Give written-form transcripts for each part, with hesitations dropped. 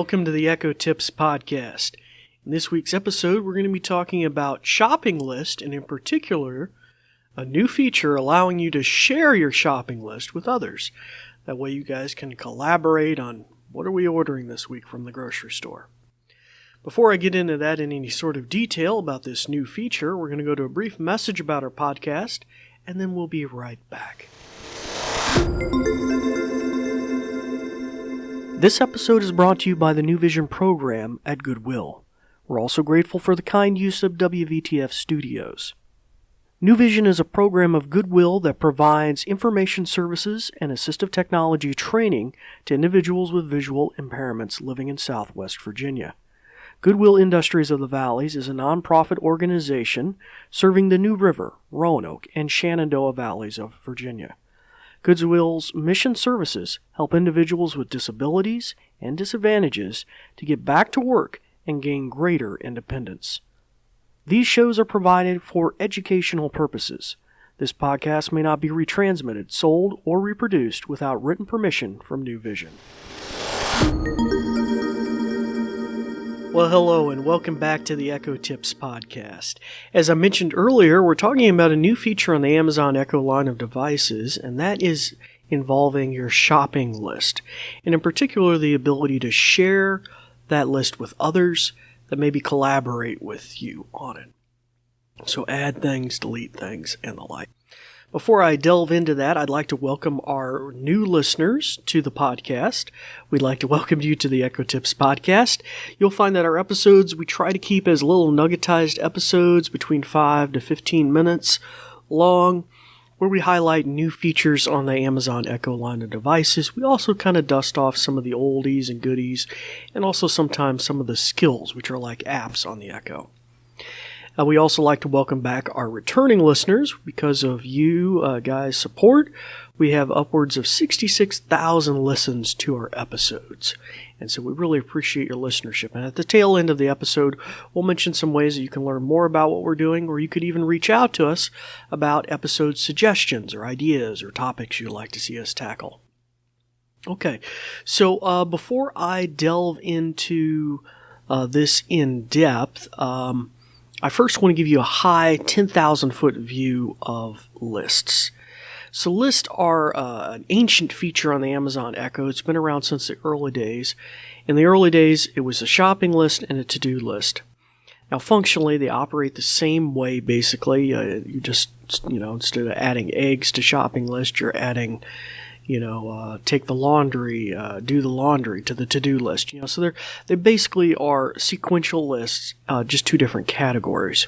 welcome to the Echo Tips Podcast. In this week's episode, we're going to be talking about shopping list, and in particular, a new feature allowing you to share your shopping list with others. That way you guys can collaborate on what are we ordering this week from the grocery store. Before I get into that in any sort of detail about this new feature, we're going to go to a brief message about our podcast, and then we'll be right back. This episode is brought to you by the New Vision program at Goodwill. We're also grateful for the kind use of WVTF Studios. New Vision is a program of Goodwill that provides information services and assistive technology training to individuals with visual impairments living in Southwest Virginia. Goodwill Industries of the Valleys is a nonprofit organization serving the New River, Roanoke, and Shenandoah Valleys of Virginia. Goodwill's mission services help individuals with disabilities and disadvantages to get back to work and gain greater independence. These shows are provided for educational purposes. This podcast may not be retransmitted, sold, or reproduced without written permission from New Vision. Well, hello, and welcome back to the Echo Tips Podcast. As I mentioned earlier, we're talking about a new feature on the Amazon Echo line of devices, and that is involving your shopping list, and in particular, the ability to share that list with others that maybe collaborate with you on it. So add things, delete things, and the like. Before I delve into that, I'd like to welcome our new listeners to the podcast. We'd like to welcome you to the Echo Tips Podcast. You'll find that our episodes, we try to keep as little nuggetized episodes between 5 to 15 minutes long, where we highlight new features on the Amazon Echo line of devices. We also kind of dust off some of the oldies and goodies, and also sometimes some of the skills, which are like apps on the Echo. We also like to welcome back our returning listeners. Because of you guys' support, we have upwards of 66,000 listens to our episodes. And so we really appreciate your listenership. And at the tail end of the episode, we'll mention some ways that you can learn more about what we're doing, or you could even reach out to us about episode suggestions or ideas or topics you'd like to see us tackle. Okay, so before I delve into this in depth, I first want to give you a high 10,000-foot view of lists. So lists are an ancient feature on the Amazon Echo. It's been around since the early days. In the early days, it was a shopping list and a to-do list. Now, functionally, they operate the same way, basically. You just, instead of adding eggs to shopping list, you're adding take the laundry, do the laundry to the to-do list. So they basically are sequential lists, just two different categories.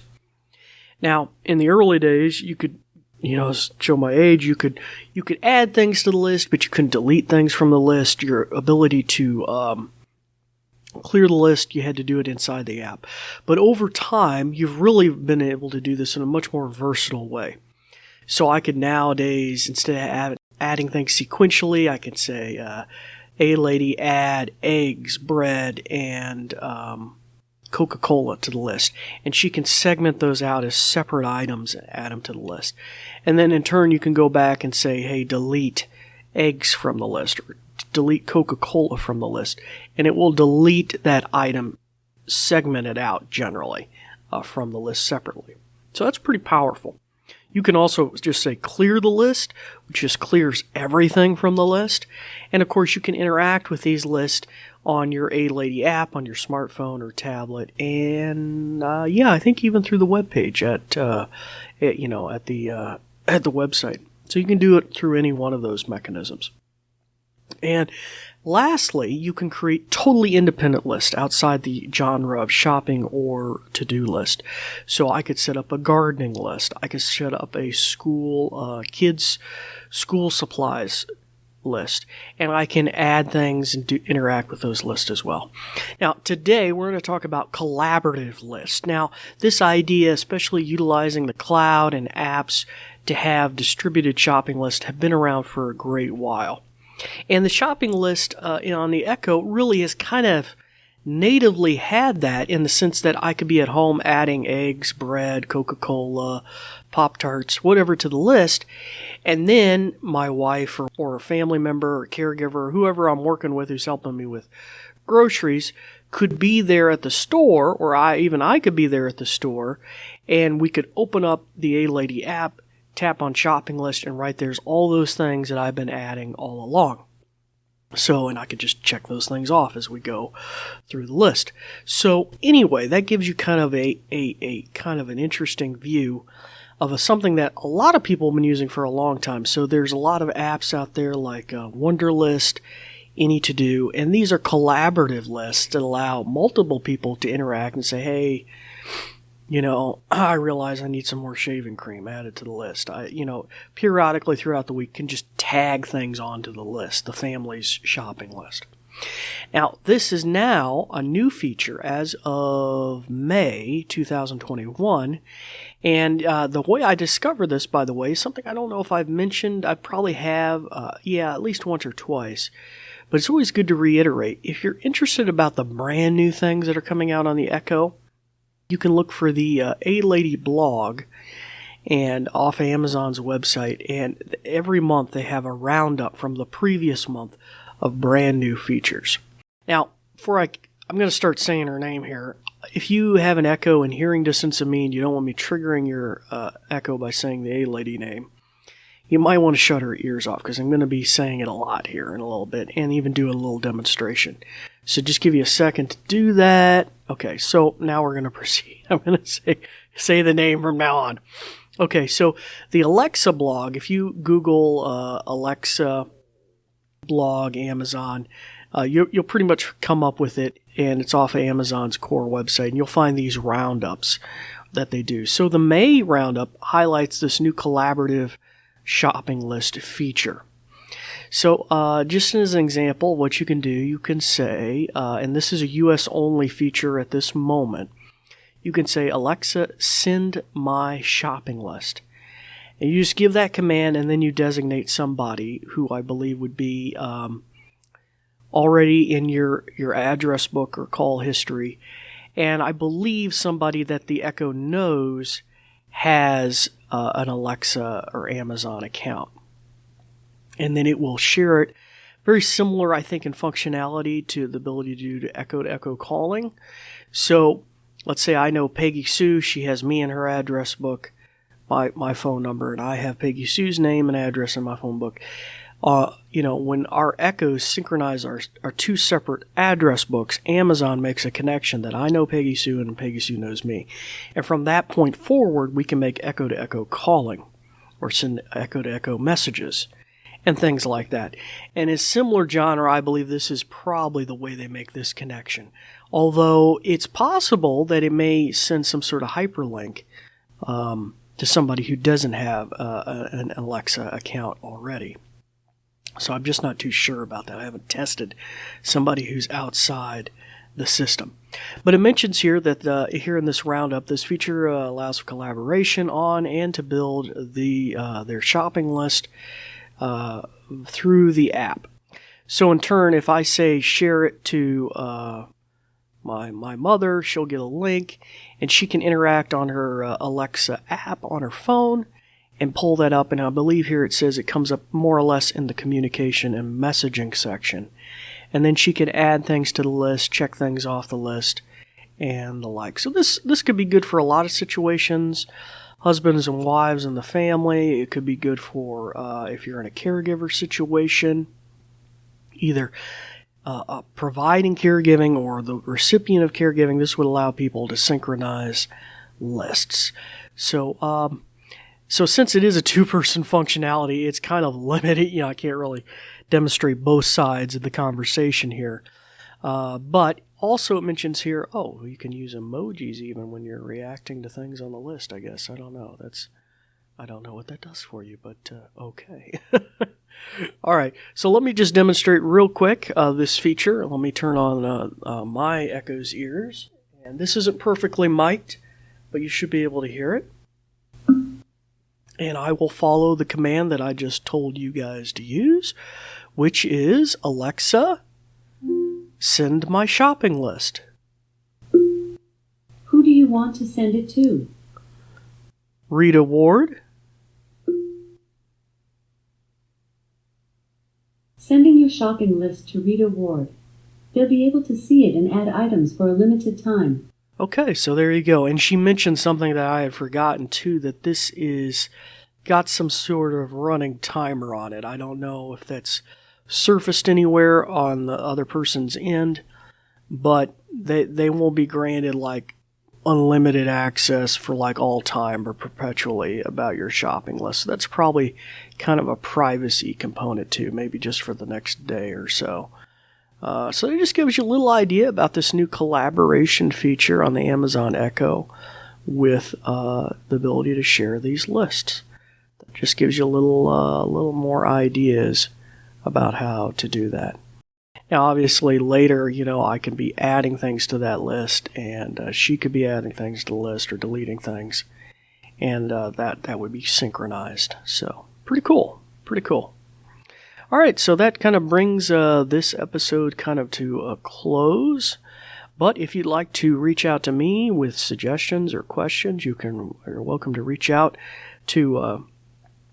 Now, in the early days, you could, show my age, you could add things to the list, but you couldn't delete things from the list. Your ability to clear the list, you had to do it inside the app. But over time, you've really been able to do this in a much more versatile way. So I could nowadays, instead of adding things sequentially, I could say, "Hey lady, add eggs, bread, and Coca-Cola to the list." And she can segment those out as separate items and add them to the list. And then in turn, you can go back and say, "Hey, delete eggs from the list," or delete Coca-Cola from the list. And it will delete that item segmented out generally from the list separately. So that's pretty powerful. You can also just say clear the list, which just clears everything from the list. And of course, you can interact with these lists on your A-Lady app, on your smartphone or tablet, and I think even through the web page at the website. So you can do it through any one of those mechanisms. And lastly, you can create totally independent lists outside the genre of shopping or to-do list. So I could set up a gardening list. I could set up a kids' school supplies list. And I can add things and interact with those lists as well. Now, today we're going to talk about collaborative lists. Now, this idea, especially utilizing the cloud and apps to have distributed shopping lists, have been around for a great while. And the shopping list on the Echo really has kind of natively had that, in the sense that I could be at home adding eggs, bread, Coca-Cola, Pop-Tarts, whatever to the list, and then my wife or a family member or caregiver or whoever I'm working with who's helping me with groceries could be there at the store, or I could be there at the store, and we could open up the A-Lady app, tap on shopping list, and right there's all those things that I've been adding all along. So, and I could just check those things off as we go through the list. So anyway, that gives you kind of a kind of an interesting view of something that a lot of people have been using for a long time. So there's a lot of apps out there like Wunderlist, AnyTodo, and these are collaborative lists that allow multiple people to interact and say, hey, I realize I need some more shaving cream added to the list. Periodically throughout the week can just tag things onto the list, the family's shopping list. Now, this is now a new feature as of May 2021. And the way I discovered this, by the way, is something I don't know if I've mentioned. I probably have, at least once or twice. But it's always good to reiterate. If you're interested about the brand new things that are coming out on the Echo, you can look for the A-Lady blog and off Amazon's website. And every month they have a roundup from the previous month of brand new features. Now, I'm going to start saying her name here. If you have an Echo in hearing distance of me and you don't want me triggering your Echo by saying the A-Lady name, you might want to shut her ears off because I'm going to be saying it a lot here in a little bit and even do a little demonstration. So just give you a second to do that. Okay, so now we're going to proceed. I'm going to say the name from now on. Okay, so the Alexa blog, if you Google Alexa blog Amazon, you'll pretty much come up with it, and it's off of Amazon's core website, and you'll find these roundups that they do. So the May roundup highlights this new collaborative shopping list feature. So just as an example, what you can do, you can say, and this is a US only feature at this moment, you can say, Alexa, send my shopping list. And you just give that command, and then you designate somebody who I believe would be already in your address book or call history. And I believe somebody that the Echo knows has an Alexa or Amazon account. And then it will share it. Very similar, I think, in functionality to the ability to do Echo calling. So let's say I know Peggy Sue. She has me in her address book, my phone number, and I have Peggy Sue's name and address in my phone book. When our Echoes synchronize our two separate address books, Amazon makes a connection that I know Peggy Sue and Peggy Sue knows me. And from that point forward, we can make Echo-to-Echo calling or send Echo-to-Echo messages and things like that. And in similar genre, I believe this is probably the way they make this connection. Although it's possible that it may send some sort of hyperlink to somebody who doesn't have an Alexa account already. So I'm just not too sure about that. I haven't tested somebody who's outside the system. But it mentions here that here in this roundup, this feature allows for collaboration on and to build their shopping list through the app. So in turn, if I say share it to my mother, she'll get a link, and she can interact on her Alexa app on her phone and pull that up. And I believe here it says it comes up more or less in the communication and messaging section. And then she can add things to the list, check things off the list, and the like. So this could be good for a lot of situations. Husbands and wives in the family. It could be good for if you're in a caregiver situation, either providing caregiving or the recipient of caregiving. This would allow people to synchronize lists. So since it is a two-person functionality, it's kind of limited. I can't really demonstrate both sides of the conversation here. But also it mentions here, you can use emojis even when you're reacting to things on the list, I guess. I don't know. I don't know what that does for you, but okay. All right, so let me just demonstrate real quick this feature. Let me turn on my Echo's ears. And this isn't perfectly mic'd, but you should be able to hear it. And I will follow the command that I just told you guys to use, which is, Alexa, send my shopping list. Who do you want to send it to? Rita Ward. Sending your shopping list to Rita Ward. They'll be able to see it and add items for a limited time. Okay, so there you go. And she mentioned something that I had forgotten too, that this is got some sort of running timer on it. I don't know if that's surfaced anywhere on the other person's end, but they won't be granted like unlimited access for like all time or perpetually about your shopping list. So that's probably kind of a privacy component too, maybe just for the next day or so. So it just gives you a little idea about this new collaboration feature on the Amazon Echo with the ability to share these lists. That just gives you a little more ideas about how to do that. Now, obviously, later, I can be adding things to that list, and she could be adding things to the list or deleting things, and that would be synchronized. So, pretty cool. All right, so that kind of brings this episode kind of to a close. But if you'd like to reach out to me with suggestions or questions, you're welcome to reach out to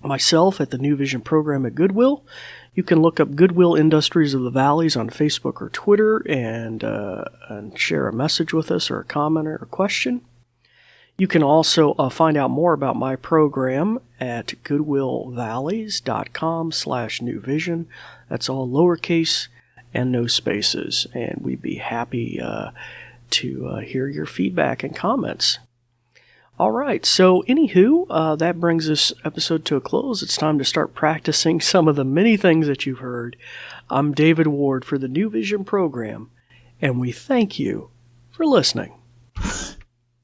myself at the New Vision program at Goodwill. You can look up Goodwill Industries of the Valleys on Facebook or Twitter and share a message with us or a comment or a question. You can also find out more about my program at goodwillvalleys.com/newvision. That's all lowercase and no spaces, and we'd be happy to hear your feedback and comments. All right, so anywho, that brings this episode to a close. It's time to start practicing some of the many things that you've heard. I'm David Ward for the New Vision program, and we thank you for listening.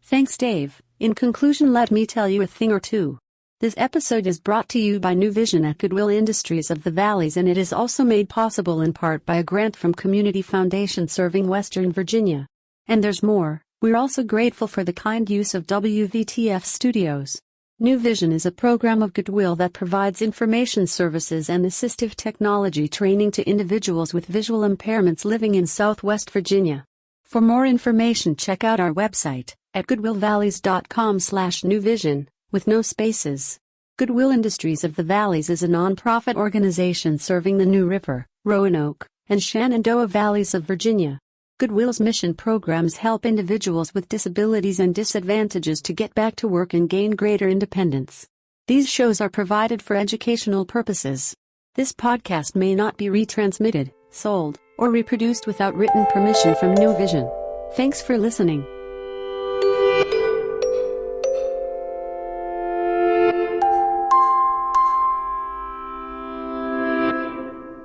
Thanks, Dave. In conclusion, let me tell you a thing or two. This episode is brought to you by New Vision at Goodwill Industries of the Valleys, and it is also made possible in part by a grant from Community Foundation serving Western Virginia. And there's more. We're also grateful for the kind use of WVTF Studios. New Vision is a program of Goodwill that provides information services and assistive technology training to individuals with visual impairments living in Southwest Virginia. For more information, check out our website at goodwillvalleys.com/newvision, with no spaces. Goodwill Industries of the Valleys is a nonprofit organization serving the New River, Roanoke, and Shenandoah Valleys of Virginia. Goodwill's mission programs help individuals with disabilities and disadvantages to get back to work and gain greater independence. These shows are provided for educational purposes. This podcast may not be retransmitted, sold, or reproduced without written permission from New Vision. Thanks for listening.